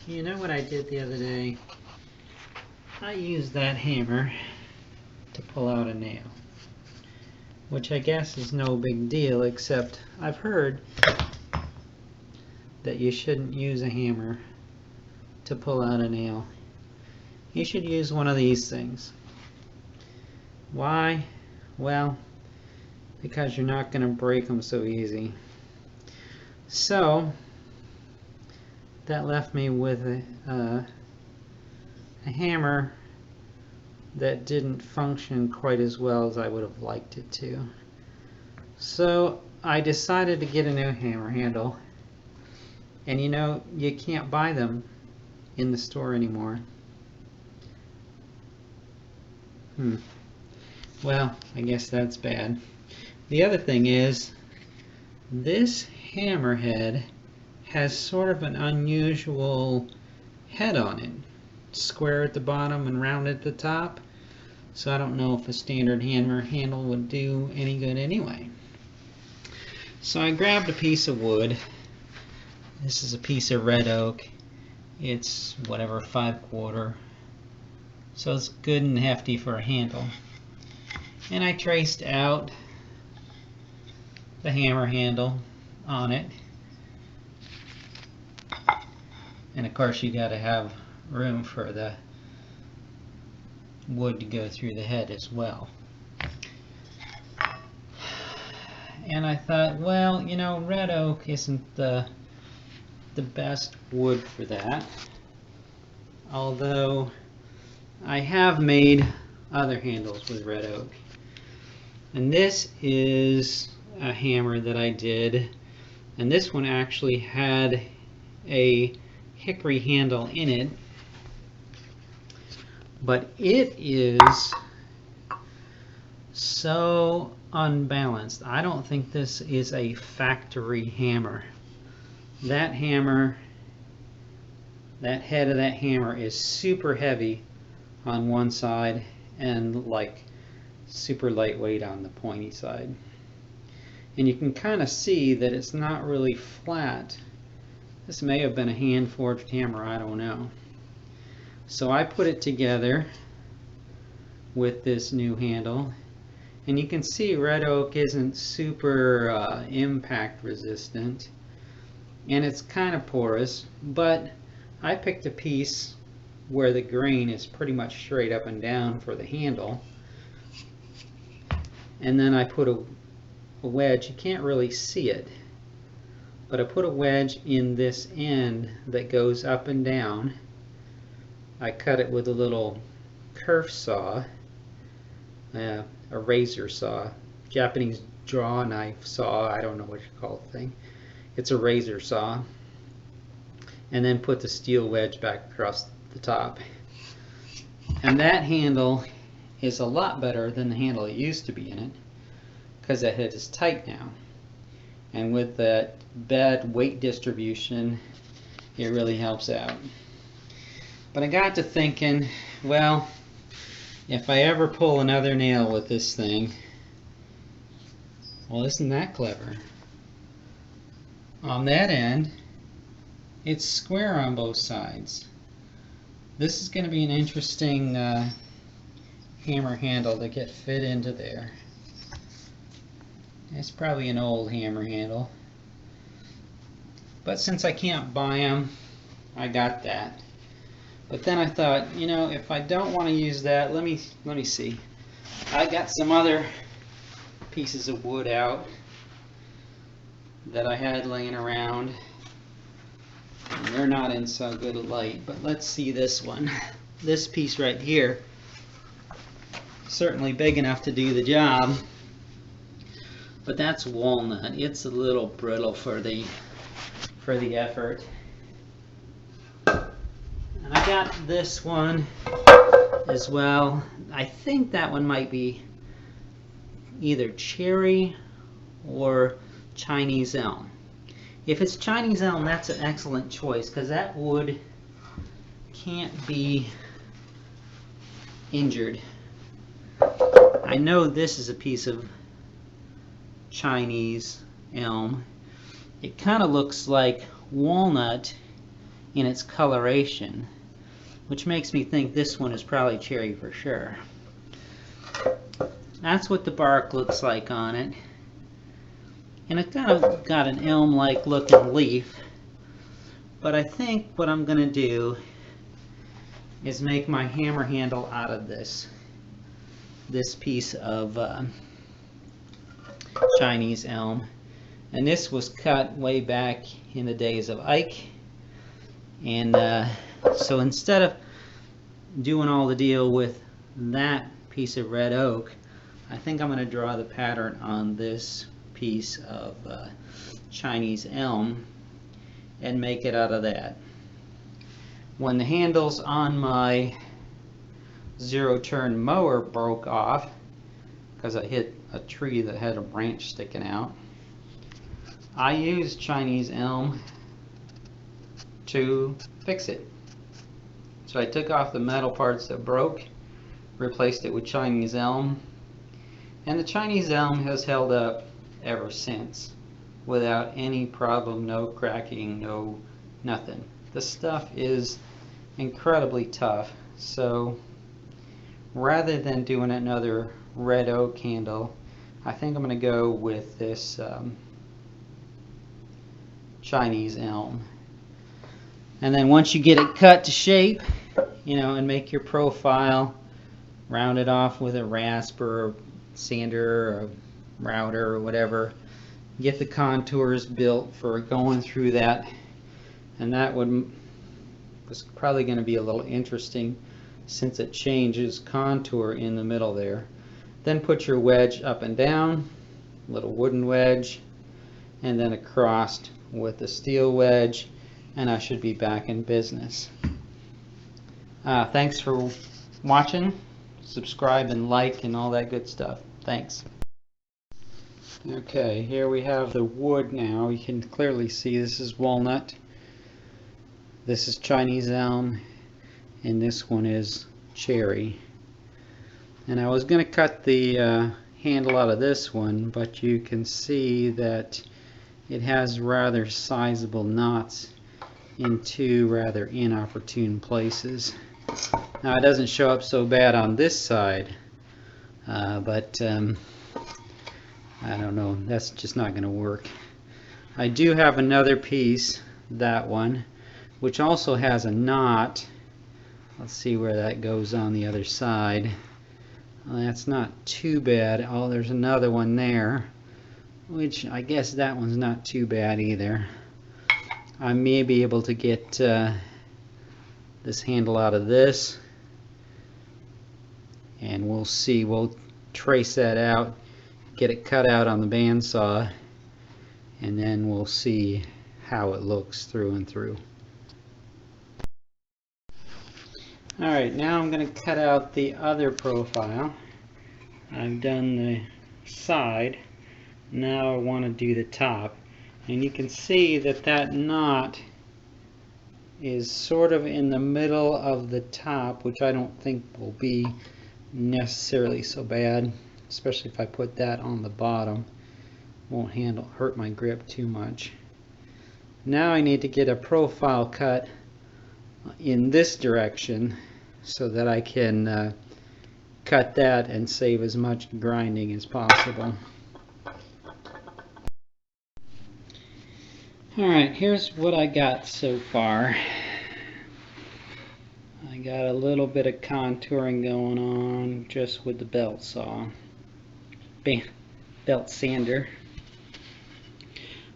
You know what I did the other day? I used that hammer to pull out a nail, which I guess is no big deal, except I've heard that you shouldn't use a hammer to pull out a nail. You should use one of these things. Why? Well, because you're not going to break them so easy. So that left me with a hammer that didn't function quite as well as I would have liked it to. So I decided to get a new hammer handle, and you know, you can't buy them in the store anymore. Well, I guess that's bad. The other thing is, this hammerhead has sort of an unusual head on it. Square at the bottom and round at the top. So I don't know if a standard hammer handle would do any good anyway. So I grabbed a piece of wood. This is a piece of red oak. It's whatever, 5/4. So it's good and hefty for a handle. And I traced out the hammer handle on it. And of course you got to have room for the wood to go through the head as well. And I thought, well, you know, red oak isn't the best wood for that. Although I have made other handles with red oak. And this is a hammer that I did, and this one actually had a hickory handle in it, but it is so unbalanced. I don't think this is a factory hammer. That hammer, that head of that hammer is super heavy on one side and like super lightweight on the pointy side. And you can kind of see that it's not really flat. This may have been a hand forged hammer, I don't know. So I put it together with this new handle, and you can see red oak isn't super impact resistant, and it's kind of porous, but I picked a piece where the grain is pretty much straight up and down for the handle, and then I put a wedge. You can't really see it, but I put a wedge in this end that goes up and down. I cut it with a little kerf saw, a razor saw, Japanese draw knife saw, I don't know what you call the thing. It's a razor saw. And then put the steel wedge back across the top. And that handle is a lot better than the handle it used to be in it, because that head is tight now. And with that bad weight distribution, it really helps out. But I got to thinking, well, if I ever pull another nail with this thing, well, isn't that clever? On that end, it's square on both sides. This is going to be an interesting hammer handle to get fit into there. It's probably an old hammer handle, but since I can't buy them, I got that. But then I thought, you know, if I don't want to use that, let me see. I got some other pieces of wood out that I had laying around, and they're not in so good a light. But let's see this one. This piece right here, certainly big enough to do the job. But that's walnut. It's a little brittle for the effort. And I got this one as well. I think that one might be either cherry or Chinese elm. If it's Chinese elm, that's an excellent choice, because that wood can't be injured. I know this is a piece of Chinese elm. It kind of looks like walnut in its coloration, which makes me think this one is probably cherry for sure. That's what the bark looks like on it. And it's kind of got an elm-like looking leaf. But I think what I'm going to do is make my hammer handle out of this piece of Chinese elm. And this was cut way back in the days of Ike. And so instead of doing all the deal with that piece of red oak, I think I'm going to draw the pattern on this piece of Chinese elm and make it out of that. When the handles on my zero-turn mower broke off because I hit a tree that had a branch sticking out, I used Chinese elm to fix it. So I took off the metal parts that broke, replaced it with Chinese elm, and the Chinese elm has held up ever since without any problem, no cracking, no nothing. This stuff is incredibly tough, so rather than doing another red oak handle, I think I'm going to go with this Chinese elm. And then once you get it cut to shape, you know, and make your profile, round it off with a rasp or a sander or a router or whatever, get the contours built for going through that. And that was probably going to be a little interesting since it changes contour in the middle there. Then put your wedge up and down, little wooden wedge, and then across with a steel wedge, and I should be back in business. Thanks for watching. Subscribe and like and all that good stuff. Thanks. Okay, here we have the wood now. You can clearly see this is walnut, this is Chinese elm, and this one is cherry. And I was going to cut the handle out of this one, but you can see that it has rather sizable knots in two rather inopportune places. Now it doesn't show up so bad on this side, but I don't know, that's just not going to work. I do have another piece, that one, which also has a knot. Let's see where that goes on the other side. Well, that's not too bad. Oh, there's another one there, which I guess that one's not too bad either. I may be able to get this handle out of this, and we'll see. We'll trace that out, get it cut out on the bandsaw, and then we'll see how it looks through and through. Alright, now I'm going to cut out the other profile. I've done the side. Now I want to do the top. And you can see that that knot is sort of in the middle of the top, which I don't think will be necessarily so bad, especially if I put that on the bottom. Won't hurt my grip too much. Now I need to get a profile cut in this direction so that I can cut that and save as much grinding as possible. Alright, here's what I got so far. I got a little bit of contouring going on just with the belt saw, belt sander.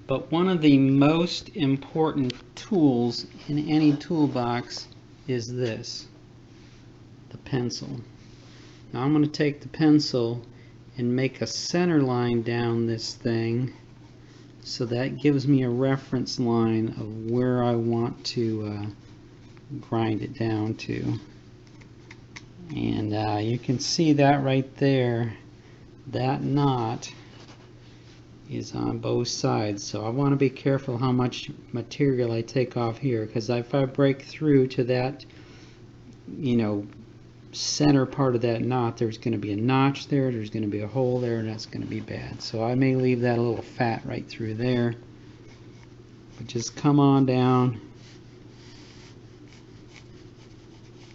But one of the most important tools in any toolbox is this, the pencil. Now I'm going to take the pencil and make a center line down this thing, so that gives me a reference line of where I want to grind it down to. And you can see that right there, that knot is on both sides, so I want to be careful how much material I take off here, because if I break through to that, you know, center part of that knot, there's going to be a notch there, there's going to be a hole there, and that's going to be bad. So I may leave that a little fat right through there, but just come on down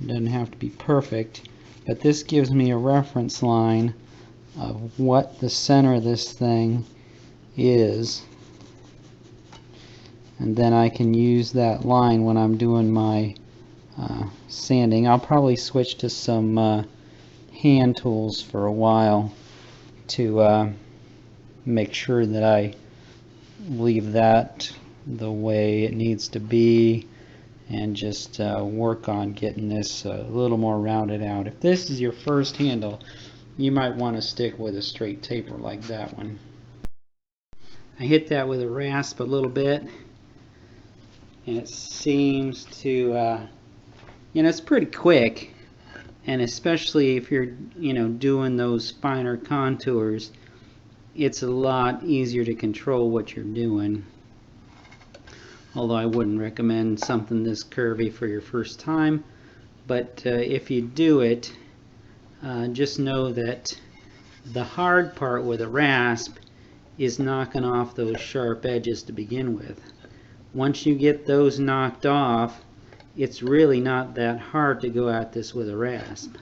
It doesn't have to be perfect, but this gives me a reference line of what the center of this thing is, and then I can use that line when I'm doing my sanding. I'll probably switch to some hand tools for a while to make sure that I leave that the way it needs to be, and just work on getting this a little more rounded out. If this is your first handle, you might want to stick with a straight taper like that one. I hit that with a rasp a little bit, and it seems to, you know, it's pretty quick, and especially if you're, you know, doing those finer contours, it's a lot easier to control what you're doing. Although I wouldn't recommend something this curvy for your first time, but if you do it, just know that the hard part with a rasp is knocking off those sharp edges to begin with. Once you get those knocked off, it's really not that hard to go at this with a rasp.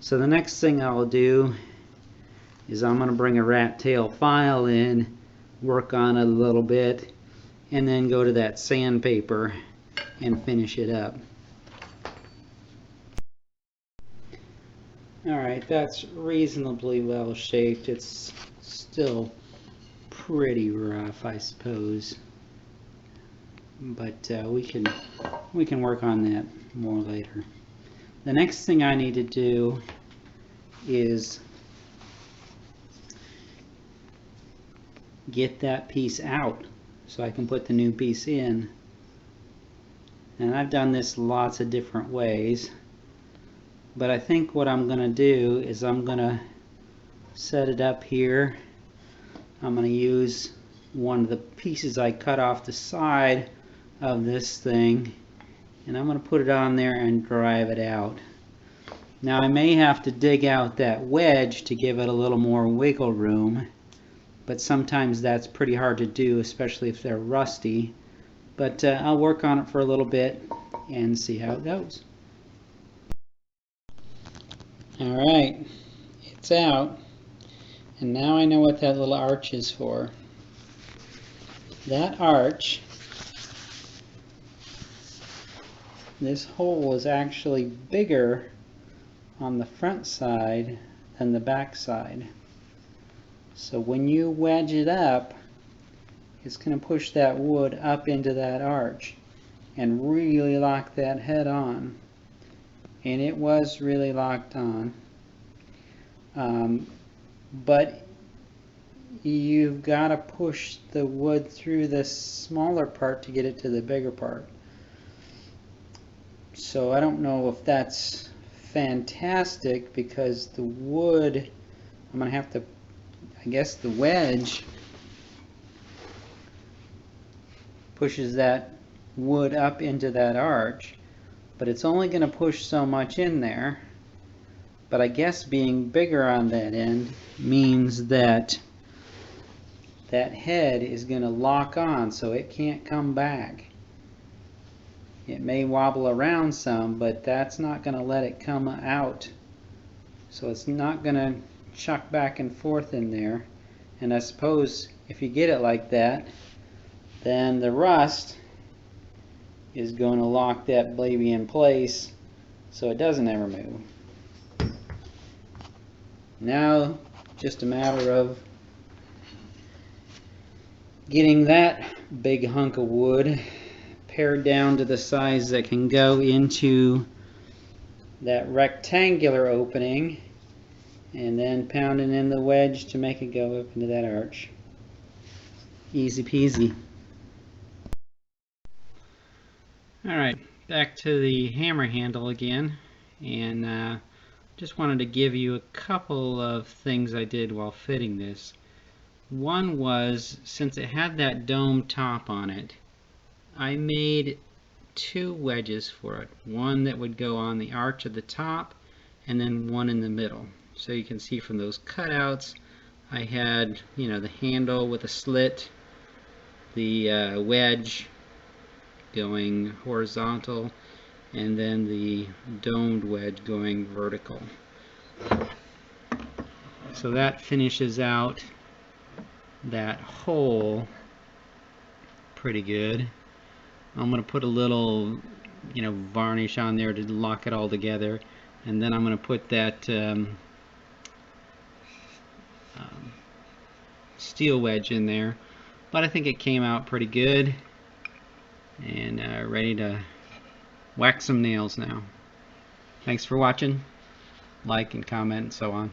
So the next thing I'll do is I'm going to bring a rat tail file in, work on it a little bit, and then go to that sandpaper and finish it up. Alright, that's reasonably well shaped. It's still pretty rough, I suppose, but we can work on that more later. The next thing I need to do is get that piece out so I can put the new piece in. And I've done this lots of different ways, but I think what I'm going to do is I'm going to set it up here. I'm going to use one of the pieces I cut off the side of this thing, and I'm going to put it on there and drive it out. Now I may have to dig out that wedge to give it a little more wiggle room, but sometimes that's pretty hard to do, especially if they're rusty. But I'll work on it for a little bit and see how it goes. Alright, it's out, and now I know what that little arch is for. That arch, this hole is actually bigger on the front side than the back side. So when you wedge it up, it's going to push that wood up into that arch and really lock that head on. And it was really locked on. But you've got to push the wood through the smaller part to get it to the bigger part. So I don't know if that's fantastic, because the wood, I'm going to have to, I guess the wedge pushes that wood up into that arch, but it's only going to push so much in there. But I guess being bigger on that end means that that head is going to lock on, so it can't come back. It may wobble around some, but that's not going to let it come out. So it's not going to chuck back and forth in there. And I suppose if you get it like that, then the rust is going to lock that baby in place so it doesn't ever move. Now just a matter of getting that big hunk of wood pared down to the size that can go into that rectangular opening, and then pounding in the wedge to make it go up into that arch. Easy peasy. Alright, back to the hammer handle again, and just wanted to give you a couple of things I did while fitting this. One was, since it had that dome top on it, I made two wedges for it. One that would go on the arch at the top, and then one in the middle. So you can see from those cutouts, I had, you know, the handle with a slit, the wedge going horizontal, and then the domed wedge going vertical. So that finishes out that hole pretty good. I'm going to put a little, varnish on there to lock it all together, and then I'm going to put that steel wedge in there. But I think it came out pretty good, and ready to whack some nails now. Thanks for watching. Like and comment and so on.